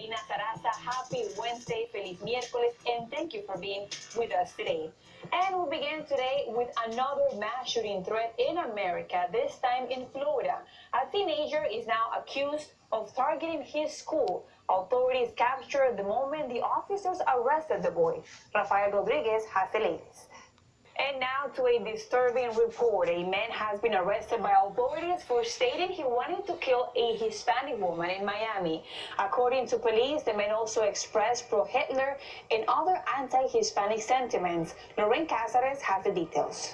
Carolina, Sarassa, happy Wednesday, feliz miércoles, and thank you for being with us today. And we begin today with another mass shooting threat in America, this time in Florida. A teenager is now accused of targeting his school. Authorities captured the moment the officers arrested the boy. Rafael Rodriguez has the latest. And now to a disturbing report. A man has been arrested by authorities for stating he wanted to kill a Hispanic woman in Miami. According to police, the man also expressed pro-Hitler and other anti-Hispanic sentiments. Lorraine Cáceres has the details.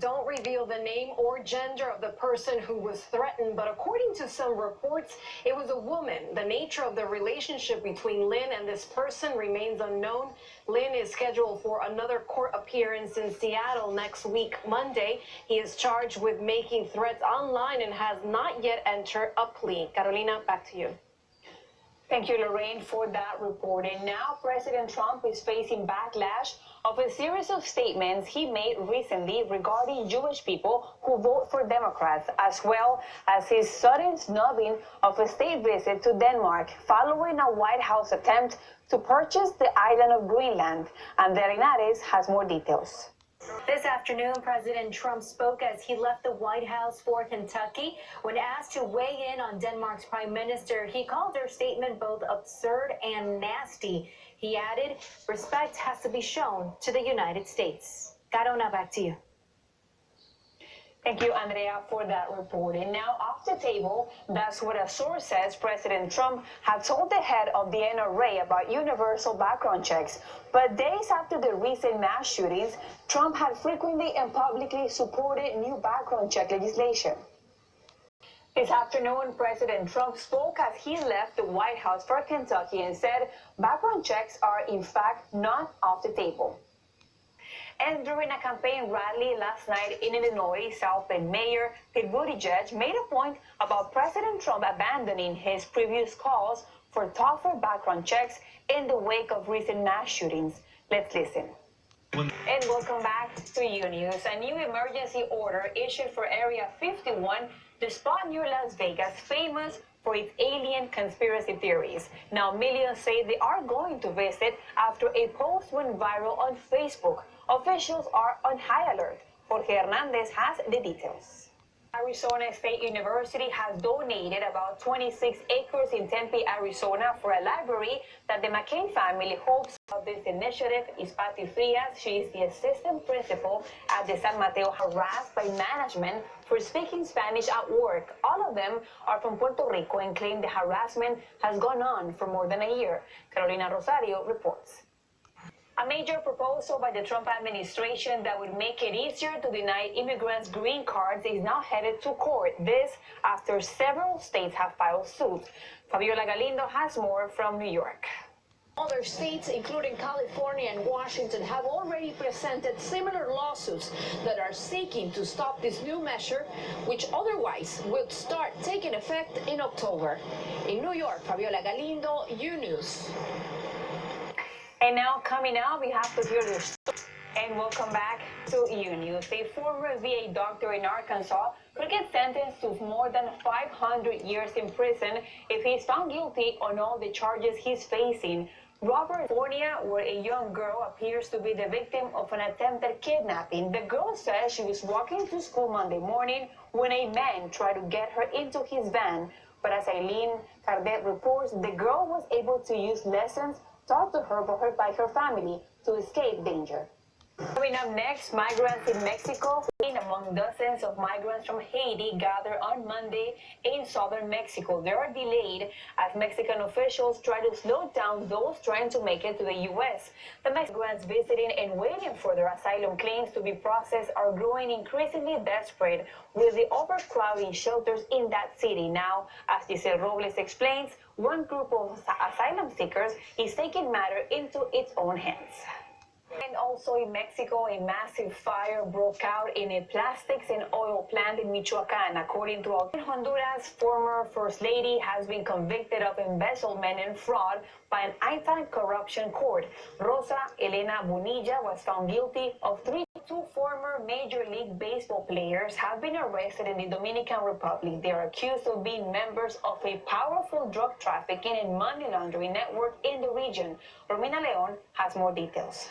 Don't reveal the name or gender of the person who was threatened, but according to some reports, it was a woman. The nature of the relationship between Lynn and this person remains unknown. Lynn is scheduled for another court appearance in Seattle next week, Monday. He is charged with making threats online and has not yet entered a plea. Carolina, back to you. Thank you, Lorraine, for that report. And now President Trump is facing backlash of a series of statements he made recently regarding Jewish people who vote for Democrats, as well as his sudden snubbing of a state visit to Denmark following a White House attempt to purchase the island of Greenland. Andrea Linares has more details. This afternoon, President Trump spoke as he left the White House for Kentucky. When asked to weigh in on Denmark's prime minister, he called her statement both absurd and nasty. He added, respect has to be shown to the United States. Carolina, back to you. Thank you, Andrea, for that report. And now off the table, that's what a source says President Trump had told the head of the NRA about universal background checks. But days after the recent mass shootings, Trump had frequently and publicly supported new background check legislation. This afternoon, President Trump spoke as he left the White House for Kentucky and said background checks are, in fact, not off the table. And during a campaign rally last night in Illinois, South Bend Mayor Pete Buttigieg made a point about President Trump abandoning his previous calls for tougher background checks in the wake of recent mass shootings. Let's listen. And welcome back to UNews. A new emergency order issued for Area 51, the spot near Las Vegas, famous for its alien conspiracy theories. Now, millions say they are going to visit after a post went viral on Facebook. Officials are on high alert. Jorge Hernandez has the details. Arizona State University has donated about 26 acres in Tempe, Arizona for a library that the McCain family hopes. Of this initiative is Patti Frias. She is the assistant principal at the San Mateo, harassed by management for speaking Spanish at work. All of them are from Puerto Rico and claim the harassment has gone on for more than a year. Carolina Rosario reports. A major proposal by the Trump administration that would make it easier to deny immigrants green cards is now headed to court. This after several states have filed suit. Fabiola Galindo has more from New York. Other states, including California and Washington, have already presented similar lawsuits that are seeking to stop this new measure, which otherwise would start taking effect in October. In New York, Fabiola Galindo, UNews. And now coming up, we have to hear this. And welcome back to UNews. A former VA doctor in Arkansas could get sentenced to more than 500 years in prison if he's found guilty on all the charges he's facing. Robert, California, where a young girl appears to be the victim of an attempted kidnapping. The girl says she was walking to school Monday morning when a man tried to get her into his van. But as Eileen Cardet reports, the girl was able to use lessons taught to her by her family to escape danger. Coming up next, migrants in Mexico. Among dozens of migrants from Haiti gathered on Monday in southern Mexico. They are delayed as Mexican officials try to slow down those trying to make it to the U.S. The migrants visiting and waiting for their asylum claims to be processed are growing increasingly desperate with the overcrowding shelters in that city. Now, as Giselle Robles explains, one group of asylum seekers is taking matters into its own hands. And also in Mexico, a massive fire broke out in a plastics and oil plant in Michoacán. According to Honduras, former First Lady has been convicted of embezzlement and fraud by an anti-corruption court. Rosa Elena Bonilla was found guilty of 3 Two former Major League Baseball players have been arrested in the Dominican Republic. They are accused of being members of a powerful drug trafficking and money laundering network in the region. Romina Leon has more details.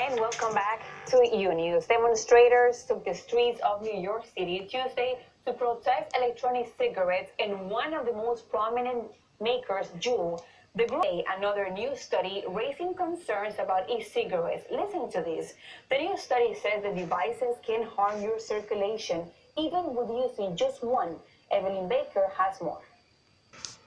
And welcome back to UNews. Demonstrators took the streets of New York City Tuesday to protest electronic cigarettes, and one of the most prominent makers, Juul, the group, another new study raising concerns about e-cigarettes. Listen to this. The new study says the devices can harm your circulation, even with using just one. Evelyn Baker has more.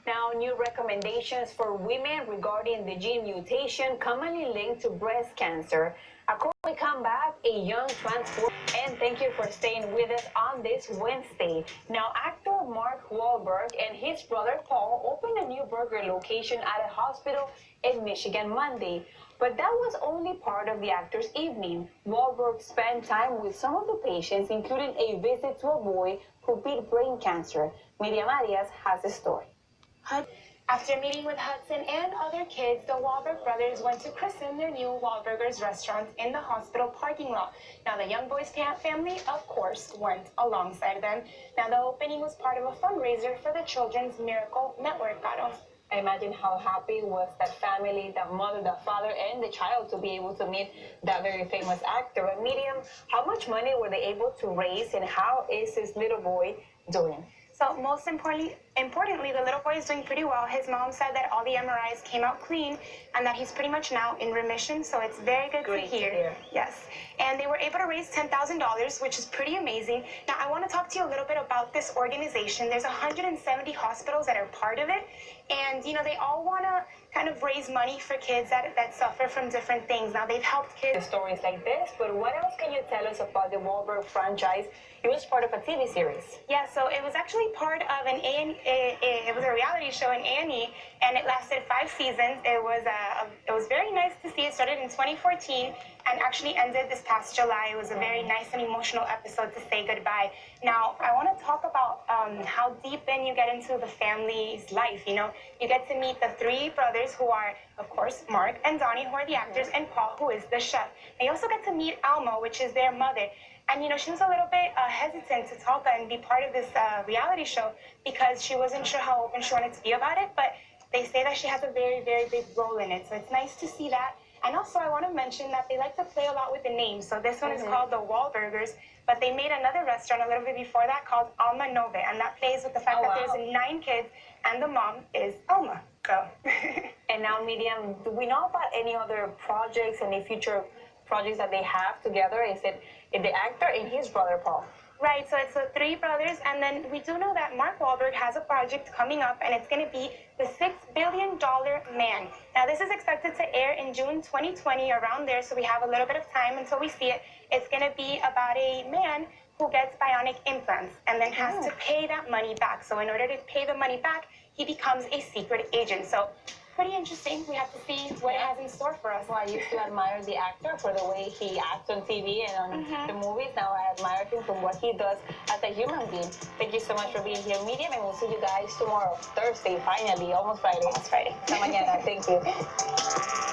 Now, new recommendations for women regarding the gene mutation commonly linked to breast cancer. According we come back, a young transformer. And thank you for staying with us on this Wednesday. Now, actor Mark Wahlberg and his brother Paul opened a new burger location at a hospital in Michigan Monday. But that was only part of the actor's evening. Wahlberg spent time with some of the patients, including a visit to a boy who beat brain cancer. Miriam Arias has the story. After meeting with Hudson and other kids, the Wahlberg brothers went to christen their new Wahlburgers restaurant in the hospital parking lot. Now, the young boys' family, of course, went alongside them. Now, the opening was part of a fundraiser for the Children's Miracle Network. I imagine how happy was that family, the mother, the father, and the child to be able to meet that very famous actor. And Miriam, how much money were they able to raise, and how is this little boy doing? So most importantly, the little boy is doing pretty well. His mom said that all the MRIs came out clean and that he's pretty much now in remission. So it's very good to hear. Yes. And they were able to raise $10,000, which is pretty amazing. Now, I want to talk to you a little bit about this organization. There's 170 hospitals that are part of it. And, you know, they all want to kind of raise money for kids that suffer from different things. Now, they've helped kids. Stories like this, but what else can you tell us about the Wahlberg franchise? It was part of a TV series. Yeah, so it was actually part of it was a reality show in A&E, and it lasted 5 seasons. It was very nice to see. It started in 2014 and actually ended this past July. It was a very nice and emotional episode to say goodbye. Now, I want to talk about how deep in you get into the family's life. You know, you get to meet the 3 brothers who are, of course, Mark and Donnie, who are the actors, and Paul, who is the chef. And you also get to meet Alma, which is their mother. And, you know, she was a little bit hesitant to talk and be part of this reality show because she wasn't sure how open she wanted to be about it. But they say that she has a very, very big role in it. So it's nice to see that. And also, I want to mention that they like to play a lot with the names. So this one is called the Wahlburgers, but they made another restaurant a little bit before that called Alma Nove. And that plays with the fact that there's 9 kids and the mom is Alma. So. And now, Miriam, do we know about any other projects, any future projects that they have together? Is it the actor and his brother Paul? Right, so it's the 3 brothers, and then we do know that Mark Wahlberg has a project coming up, and it's going to be the $6 billion Man. Now, this is expected to air in June 2020, around there, so we have a little bit of time until we see it. It's going to be about a man who gets bionic implants and then has to pay that money back. So in order to pay the money back, he becomes a secret agent. So pretty interesting. We have to see what it has in store for us. Well, I used to admire the actor for the way he acts on TV and on the movies. Now I admire him for what he does as a human being. Thank you so much for being here, Miriam, and we'll see you guys tomorrow, Thursday, finally, almost Friday. Almost Friday. Hasta mañana. Thank you.